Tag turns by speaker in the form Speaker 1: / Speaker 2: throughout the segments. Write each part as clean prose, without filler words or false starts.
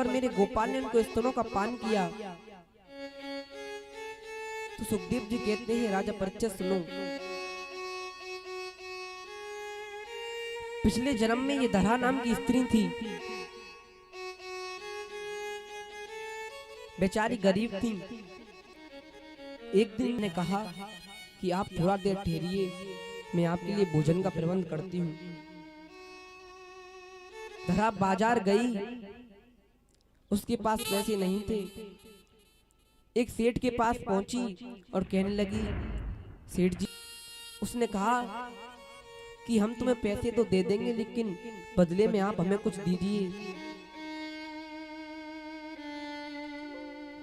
Speaker 1: पर मेरे गोपाल ने उनको स्तनों का पान किया। तो सुखदेव जी कहते हैं राजा परीक्षित सुनो, पिछले जन्म में ये धरा नाम की स्त्री थी, बेचारी गरीब थी। एक दिन ने कहा कि आप थोड़ा देर ठहरिए, मैं आपके लिए भोजन का प्रबंध करती हूँ। धरा बाजार गई, उसके पास पैसे नहीं थे। एक सेठ के पास पहुंची और कहने लगी, सेठ जी, उसने कहा कि हम तुम्हें पैसे तो दे देंगे, लेकिन बदले में आप हमें कुछ दीजिए।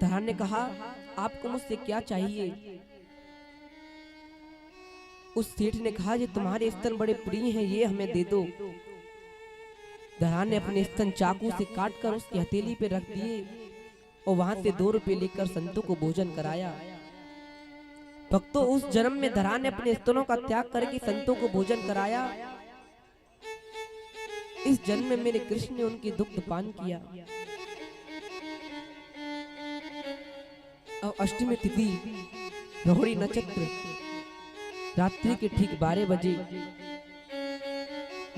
Speaker 1: धरा ने कहा, आपको मुझसे क्या चाहिए? उस सेठ ने कहा, ये तुम्हारे स्तन बड़े प्रिय हैं, ये हमें दे दो। धरा ने अपने स्तन चाकू से काटकर उसकी हथेली पे रख दिए और वहां से 2 रुपए लेकर संतों को भोजन कराया। भक्तों, उस जन्म में धरा ने अपने स्तनों का त्याग करके संतों को भोजन कराया। इस जन्म में मेरे कृष्ण ने उनकी दुग्ध पान किया। अब अष्टमी तिथि, रोहिणी नक्षत्र, रात्रि के ठीक 12 बजे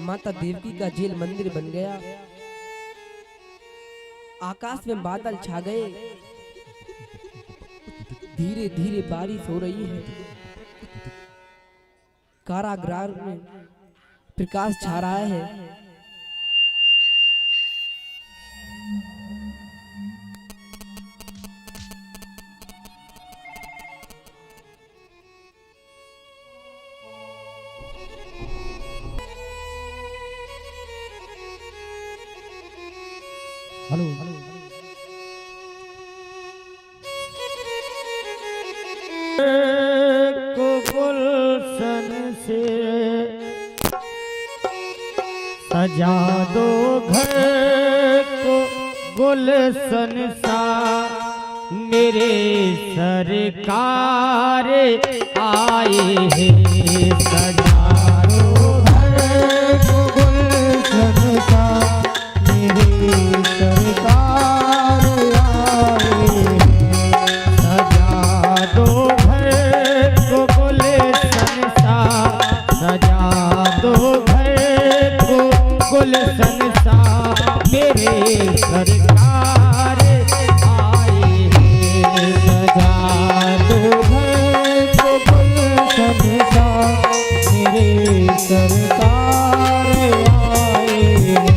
Speaker 1: माता देवकी का जेल मंदिर बन गया। आकाश में बादल छा गए, धीरे धीरे बारिश हो रही है। कारागृह में प्रकाश छा रहा है।
Speaker 2: हेलो को गुलशन से सजा दो घर को, गुलशन सा मेरे सरकार आए हैं। सजा दो घर को, गुलशन सा मेरे सरकार आए हैं। सजा दो घर को, गुलशन सा, सजा दो घर को, गुलशन सा मेरे सरकार आए हैं। सजा दो घर को, गुलशन सा मेरे सरकार आए हैं।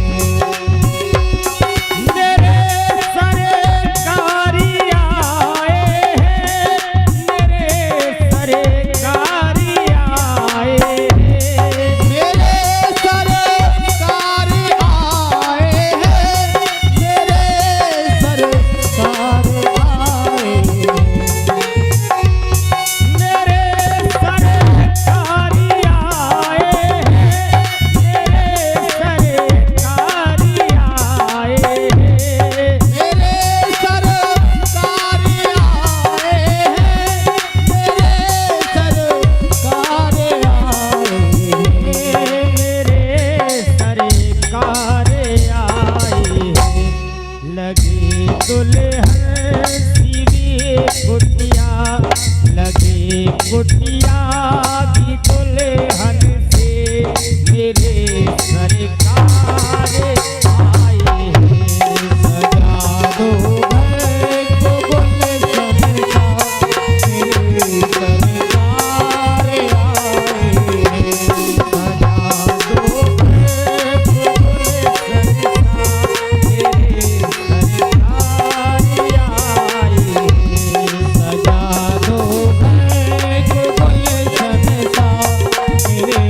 Speaker 2: कुटिया भी दुल्हन से मेरे सरकार आए हैं। सजा दो घर को, गुलशन सा मेरे सरकार आए हैं। सजा दो घर को, गुलशन सा मेरे सरकार आए हैं। सजा दो घर को, गुलशन सा मेरे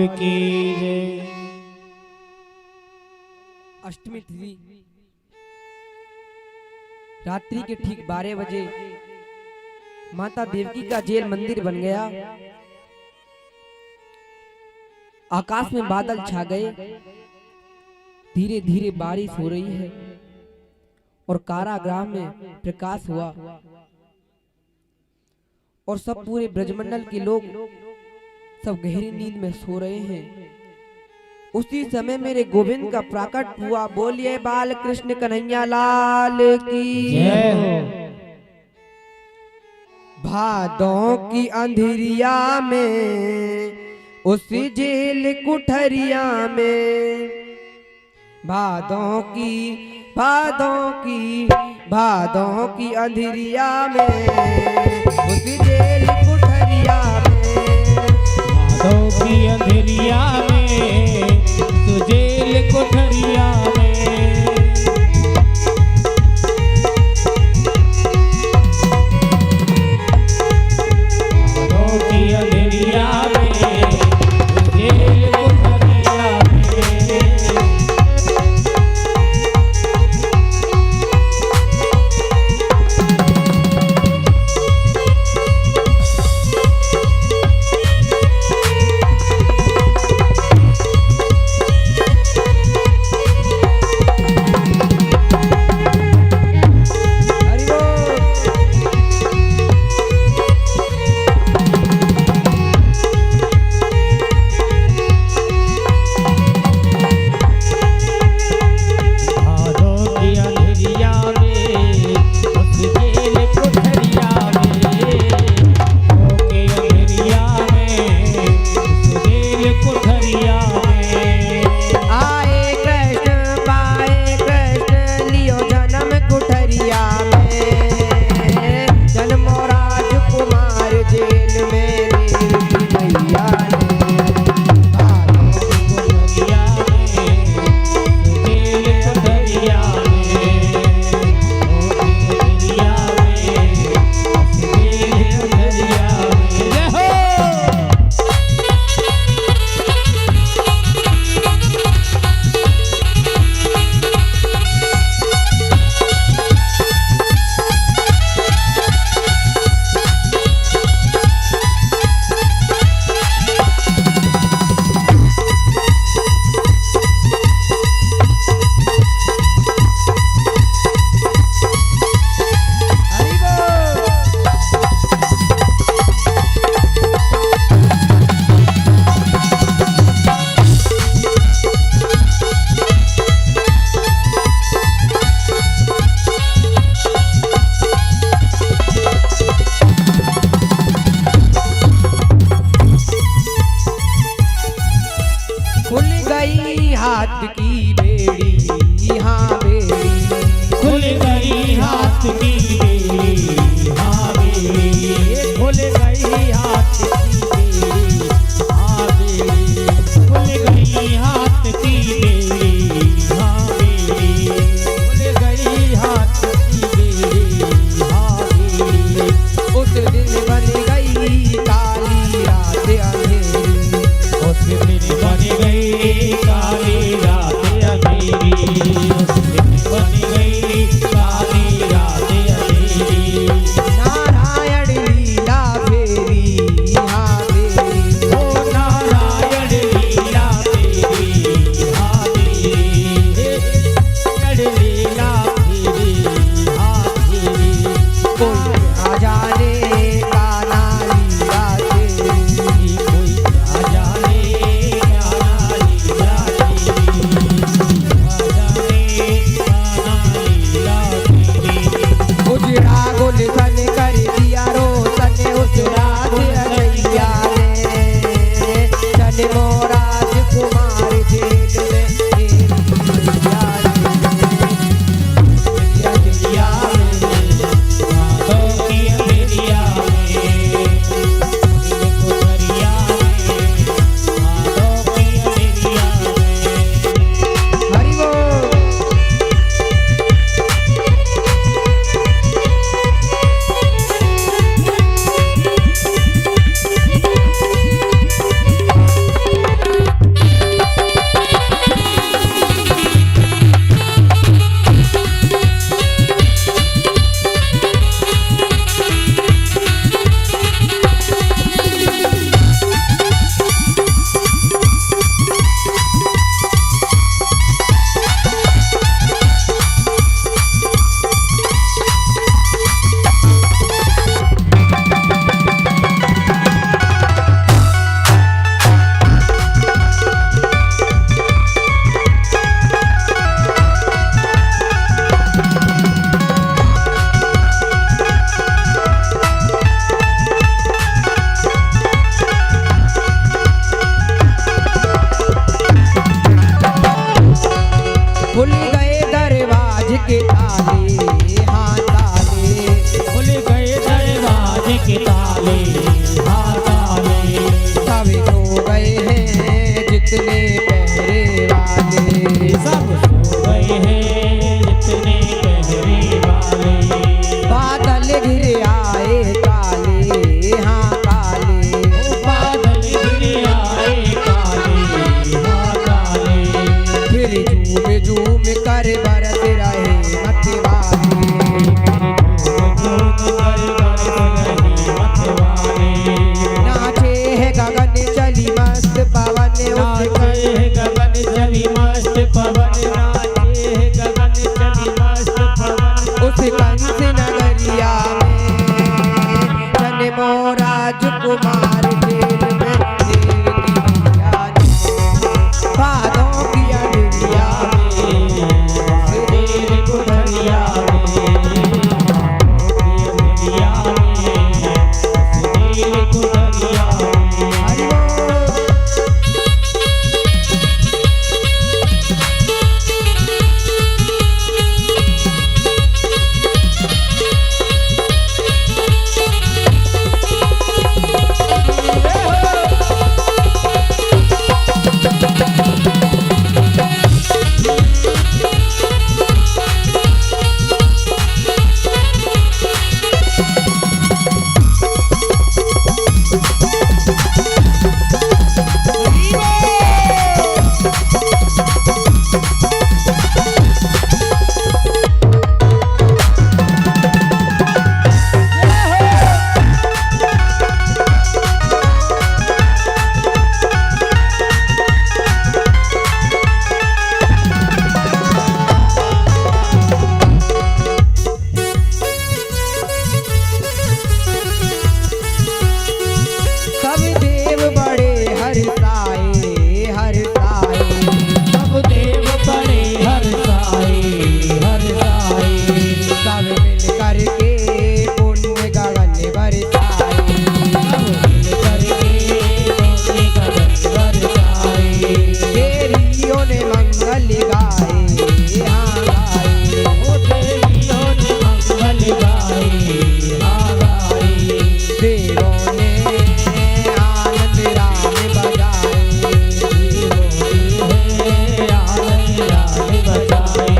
Speaker 2: की जय।
Speaker 1: अष्टमी तिथि रात्रि के ठीक 12 बजे माता देवकी का जेल मंदिर बन गया। आकाश में बादल छा गए, धीरे धीरे बारिश हो रही है और कारागृह में प्रकाश हुआ और सब पूरे ब्रजमंडल के लोग सब गहरी नींद में सो रहे हैं। उसी समय मेरे गोविंद का प्रकट हुआ। बोलिए बाल कृष्ण कन्हैया लाल की
Speaker 2: जय हो।
Speaker 1: भादों की अंधेरिया में उसी जेल कुठरिया में, भादों की अंधेरिया में उसी जेल कुठरिया में,
Speaker 2: भादों की अंधेरिया में सुजेल कोठरिया में, भादों की अंधेरिया में सुजेल कोठरिया में। काले
Speaker 1: बादल घिर आए काले, हाँ काले।
Speaker 2: बादल घिर आए काले हाँ काले
Speaker 1: फिर झूम झूम कर बरस रहे मतवाले। नाचे है गगन चली मस्त पवन उस
Speaker 2: गगन चली मस्त पवन नाचे है गगन चली मस्त पवन
Speaker 1: उस कंस नगरिया में जन्मो राजकुमार जेल में देव की मैया ने बादों की अंधेरिया में
Speaker 2: तेरे कुठरिया में तेरे कुठरिया में
Speaker 1: हरि बोल। सब देव बड़े हर्षाए हर्षाए।
Speaker 2: सब देव बड़े हर्षाए हर्षाए
Speaker 1: सब मिल करके पुण्य गगन बरसाए।
Speaker 2: सब मिल करके पुण्य गगन बरसाए
Speaker 1: देवियों ने मंगल गाए, हाँ गाए।
Speaker 2: ओ देवियों ने मंगल गाए हाँ गाए
Speaker 1: देवों ने आनंद राम बजाए।
Speaker 2: आनंद राम बजाए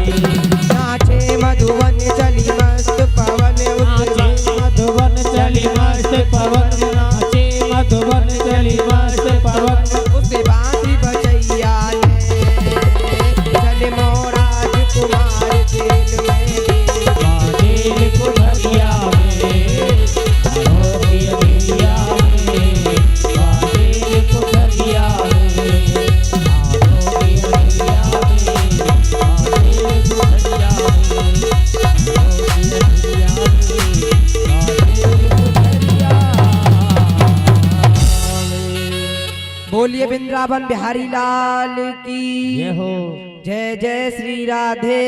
Speaker 1: नाचे मधुवन चली मस्त पवन
Speaker 2: नाचे
Speaker 1: उस
Speaker 2: मधुवन चली मस्त पवन नाचे मधुवन चली मस्त पवन
Speaker 1: उसे बांसी बजैया ने जन्मो राजकुमार जेल में।
Speaker 2: बादल कुठरिया में आरोग्य दुनिया में बादल कुठरिया में आरोग्य दुनिया में बादल कुठरिया में आरोग्य दुनिया में बादल कुठरिया में।
Speaker 1: बोलिए वृंदावन बिहारी लाल की
Speaker 2: जय हो।
Speaker 1: जय जय श्री राधे।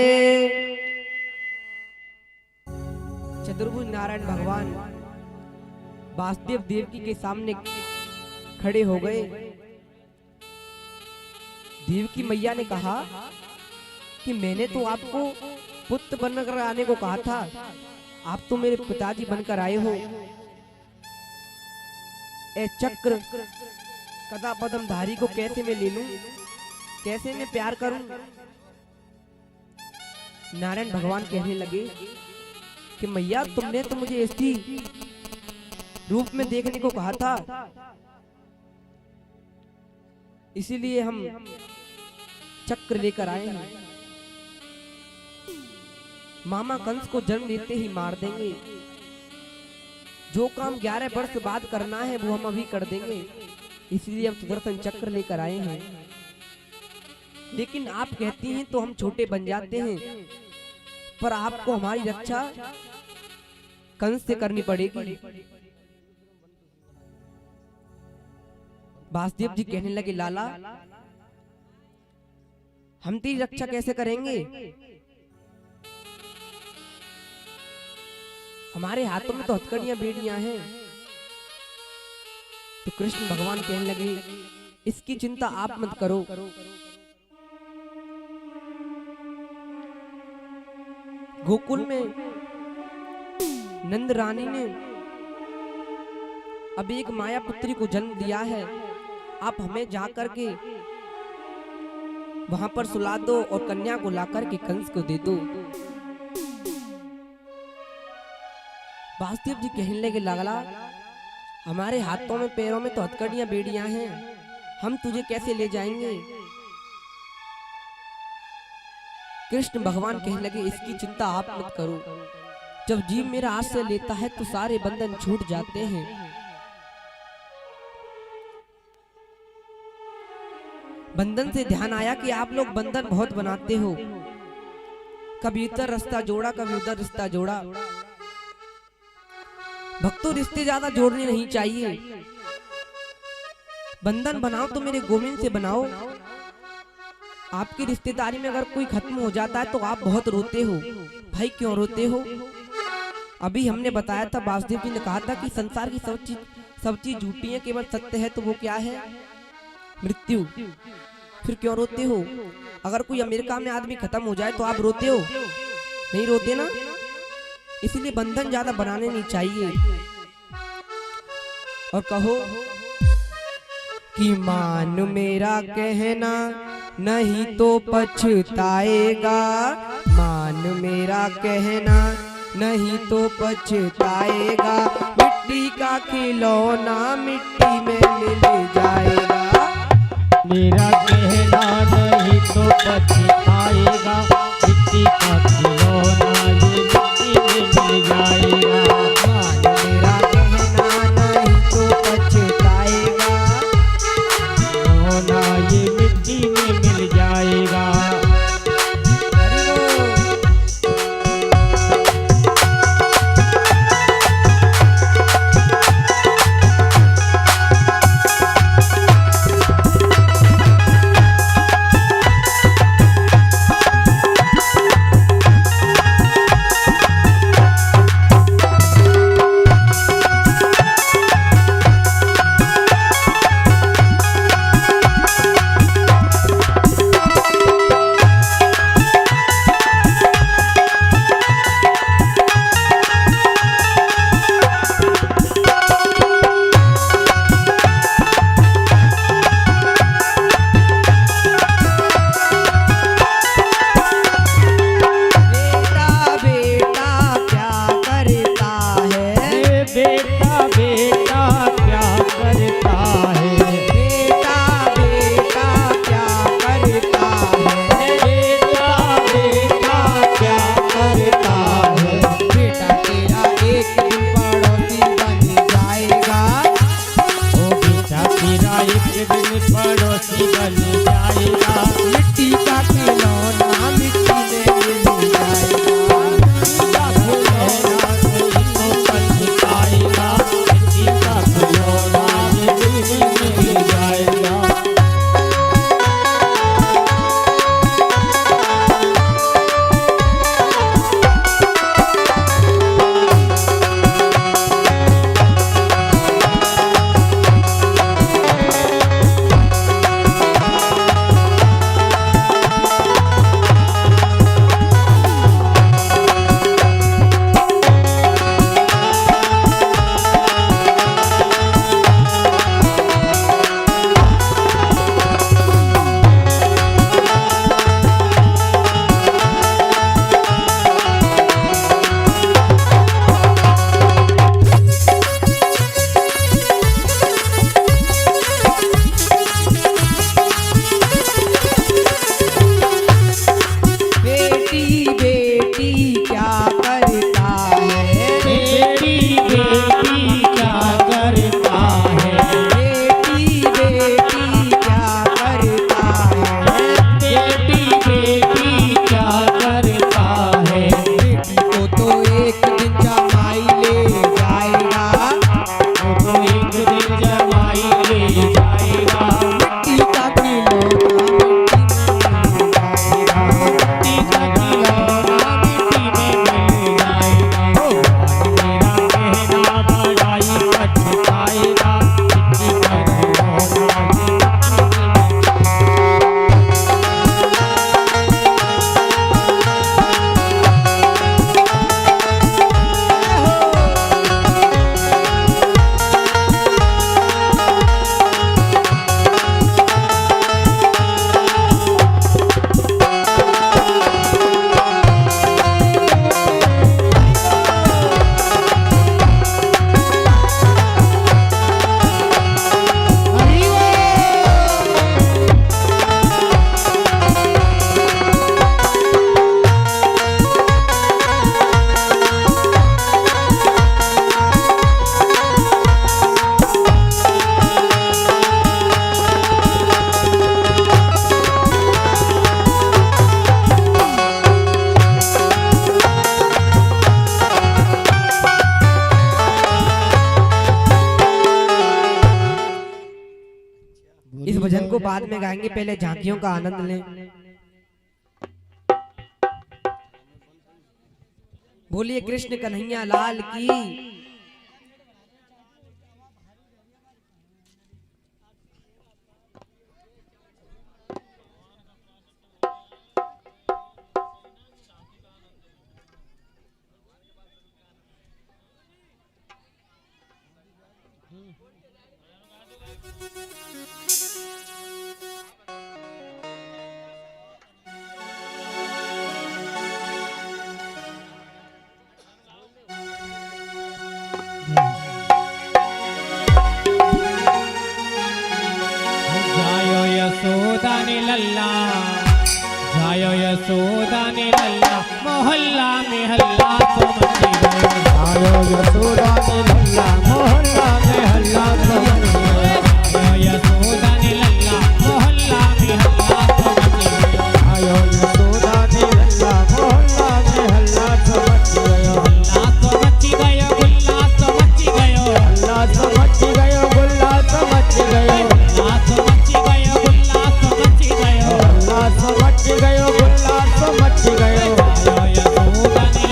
Speaker 1: चतुर्भुज नारायण भगवान वासुदेव देवकी के सामने खड़े हो गए। देवकी मैया ने कहा कि मैंने तो आपको पुत्र बनकर आने को कहा था, आप तो मेरे पिताजी बनकर आए हो। ए चक्र कदा पद्मधारी को कैसे मैं ले लूं, कैसे मैं प्यार करूं। नारायण भगवान कहने लगे कि मैया तुमने तो मुझे इसी रूप में देखने को कहा था, इसीलिए हम चक्र लेकर आए हैं। मामा कंस को जन्म देते ही मार देंगे। जो काम 11 वर्ष बाद करना है वो हम अभी कर देंगे, इसलिए हम सुदर्शन चक्र लेकर आए हैं। लेकिन आप कहती हैं तो हम छोटे बन जाते हैं, पर आपको हमारी रक्षा कंस से करनी पड़ेगी। वासुदेव जी कहने लगे लाला हम तेरी रक्षा कैसे करेंगे, हमारे हाथों में तो हथकड़ियां बेड़ियां हैं। तो कृष्ण भगवान कहने लगे इसकी चिंता आप मत करो, गोकुल में नंद रानी ने अब एक माया पुत्री को जन्म दिया है, आप हमें जाकर के वहां पर सुला दो और कन्या को लाकर के कंस को दे दो। वासुदेव जी कहने लगे लगला, हमारे हाथों में पैरों में तो हथकड़ियां बेड़ियां हैं, हम तुझे कैसे ले जाएंगे। कृष्ण भगवान कहने लगे, इसकी चिंता आप मत करो, जब जीव मेरा आश्रय लेता है तो सारे बंधन छूट जाते हैं। बंधन से ध्यान आया कि आप लोग बंधन बहुत बनाते हो, कभी इधर रास्ता जोड़ा कभी उधर रिश्ता जोड़ा। भक्तों, रिश्ते ज्यादा जोड़ने नहीं चाहिए, बंधन बनाओ तो मेरे गोविंद से बनाओ। आपकी रिश्तेदारी में अगर कोई खत्म हो जाता है तो आप बहुत रोते हो, भाई क्यों रोते हो। अभी हमने बताया था, वासुदेव जी ने कहा था कि संसार की सब चीज झूठी है, केवल सत्य है तो वो क्या है, मृत्यु। फिर क्यों रोते हो। अगर कोई अमेरिका में आदमी खत्म हो जाए तो आप रोते हो, नहीं रोते ना। इसलिए बंधन ज्यादा बनाने नहीं चाहिए। और कहो कि मान मेरा कहना नहीं तो पछताएगा, मान मेरा कहना नहीं तो पछताएगा, मिट्टी का खिलौना मिट्टी में मिल जाएगा।
Speaker 2: मेरा कहना नहीं तो पछताएगा, मिट्टी का खिलौना ये मिट्टी में मिल जाएगा।
Speaker 1: मान मेरा कहना नहीं तो पछताएगा,
Speaker 2: खिलौना ये मिट्टी में मिल जाएगा।
Speaker 1: भजन को बाद में गाएंगे, पहले झांकियों का आनंद लें। बोलिए कृष्ण कन्हैया लाल की।
Speaker 2: जायो यशोदा ने लल्ला, जायो यशोदा ने लल्ला, मोहल्ला में हल्ला तो मची गयो।
Speaker 3: आयो यशोदा ने लल्ला, मोहल्ला में हल्ला तो मच गयो।
Speaker 2: जायो यशोदा ने लल्ला, मोहल्ला में हल्ला तो मची गयो।
Speaker 3: आयो यशोदा ने लल्ला, मोहल्ला में हल्ला तो मच गयो।
Speaker 2: हल्ला तो मची गयो, गुल्ला तो मची गयो।
Speaker 3: हल्ला तो मच गयो, गुल्ला तो मच गयो।
Speaker 2: हल्ला तो मची गयो, गुल्ला तो मची गयो।
Speaker 3: हल्ला तो मच गयो, गुल्ला तो मच गयो।
Speaker 2: जायो यशोदा ने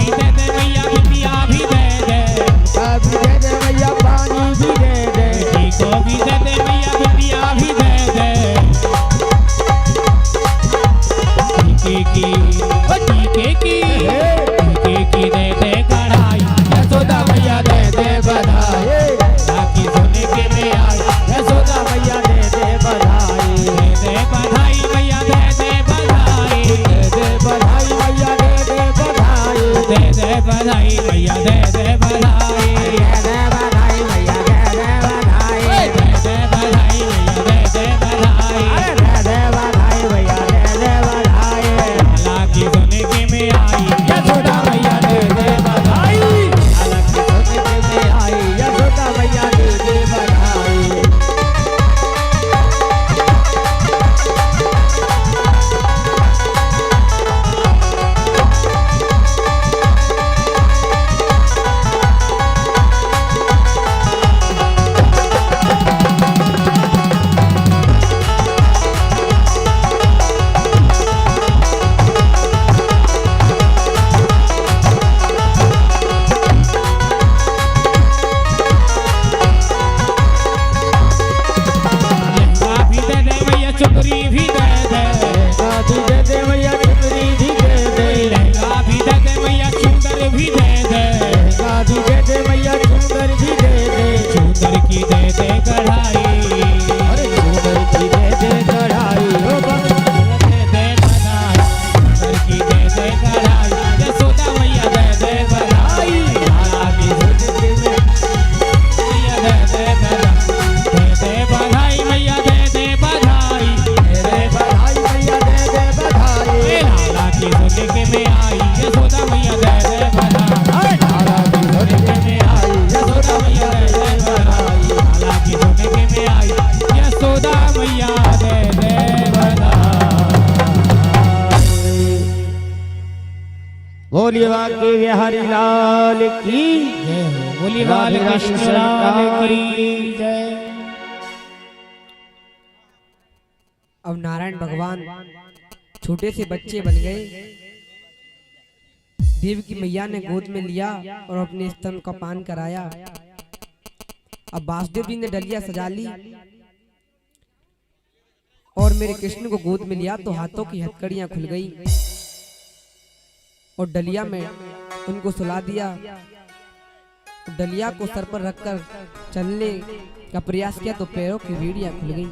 Speaker 2: भी दे दे मैया बिटिया भी दे दे,
Speaker 3: कभी दे दे मैया पानी भी दे दे,
Speaker 2: बेटी को भी दे दे मैया बिटिया भी दे दे, टीके की दे दे कढ़ाई,
Speaker 3: यशोदा मैया दे दे बधाई,
Speaker 2: ताकि सोने के में आई,
Speaker 3: यशोदा मैया दे दे बधाई,
Speaker 2: दे दे बधाई मैया दे दे बधाई,
Speaker 3: दे दे बधाई मैया दे दे बधाई,
Speaker 2: दे दे बधाई मैया दे दे बधाई,
Speaker 3: दे दे बधाई मैया दे दे बधाई,
Speaker 2: दे दे बधाई मैया दे दे बधाई,
Speaker 3: दे दे बधाई मैया दे दे बधाई,
Speaker 2: ताकि सोने के में आई,
Speaker 3: यशोदा मैया दे दे बधाई, अलग सोने के में आई, यशोदा मैया दे दे बधाई।
Speaker 2: लहंगा भी दे दे मैया चुनरी भी दे दे,
Speaker 3: शादी दे दे मैया चुनरी भी दे दे,
Speaker 2: लहंगा भी दे दे मैया चुंदर भी दे दे,
Speaker 3: शादी दे दे मैया चुंदर भी दे दे,
Speaker 2: चुंदर की दे दे कढ़ाई,
Speaker 3: अरे चुंदर की दे दे कढ़ाई, ओ
Speaker 2: दे दे बधाई, चुंदर की दे दे कढ़ाई, यशोदा मैया दे दे बधाई, ताकि सोने के में मैया दे दे बधाई मैया दे दे बधाई,
Speaker 3: दे दे बधाई मैया दे दे बधाई,
Speaker 2: लाला की सोने के में आई, यशोदा मैया दे दे बधाई,
Speaker 3: लाला की सोने के में आई, यशोदा मैया दे दे बधाई,
Speaker 2: लाला की सोने के में आई, यशोदा मैया दे दे बधाई।
Speaker 3: बोलिए बांके बिहारी लाल की
Speaker 2: जय हो, बोली बाल कृष्ण लाल की जय।
Speaker 1: अब नारायण भगवान छोटे से बच्चे बन गए। देव की मैया ने गोद में लिया और अपने स्तन का पान कराया। अब वासुदेव जी ने डलिया सजा ली और मेरे कृष्ण को गोद में लिया तो हाथों की हथकड़ियां खुल गई और डलिया में उनको सुला दिया। डलिया को सर पर रखकर चलने का प्रयास किया तो पैरों की रीढ़ियां खुल गई।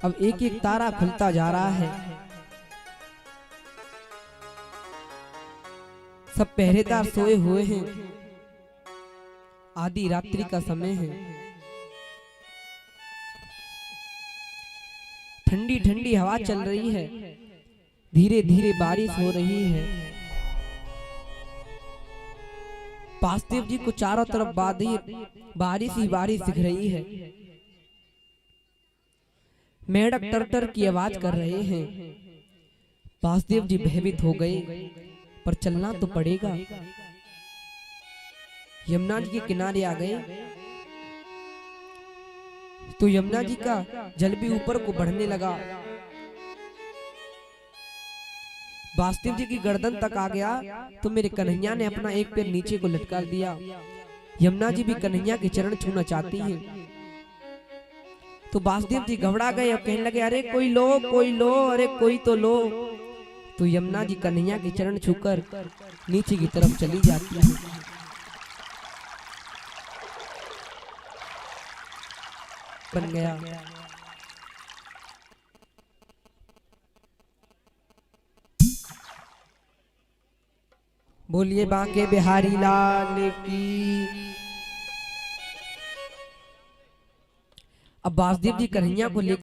Speaker 1: अब एक एक तारा खुलता जा रहा है। सब पहरेदार सोए हुए हैं। आधी रात्रि का समय है। ठंडी ठंडी हवा चल रही है। धीरे धीरे बारिश हो रही है। वासुदेव जी को चारों तरफ बारिश ही बारिश दिख रही है। मेढक टर की आवाज कर रहे हैं। वासुदेव जी भयभीत हो गए, पर चलना तो पड़ेगा। यमुना जी के किनारे आ गए तो यमुना जी का जल भी ऊपर को बढ़ने लगा। वासुदेव जी की गर्दन तक आ गया तो मेरे कन्हैया ने अपना एक पैर नीचे को लटका दिया। यमुना जी भी कन्हैया के चरण छूना चाहती हैं। तो वासुदेव जी घबरा गए और कहने लगे, अरे कोई लो, अरे कोई तो लो। तो यमुना जी कन्हैया के चरण छूकर नीचे की तरफ चली जाती है। बन गया। बोलिए बांके बिहारी लाल की। अब वासुदेव जी कन्हैया को लेकर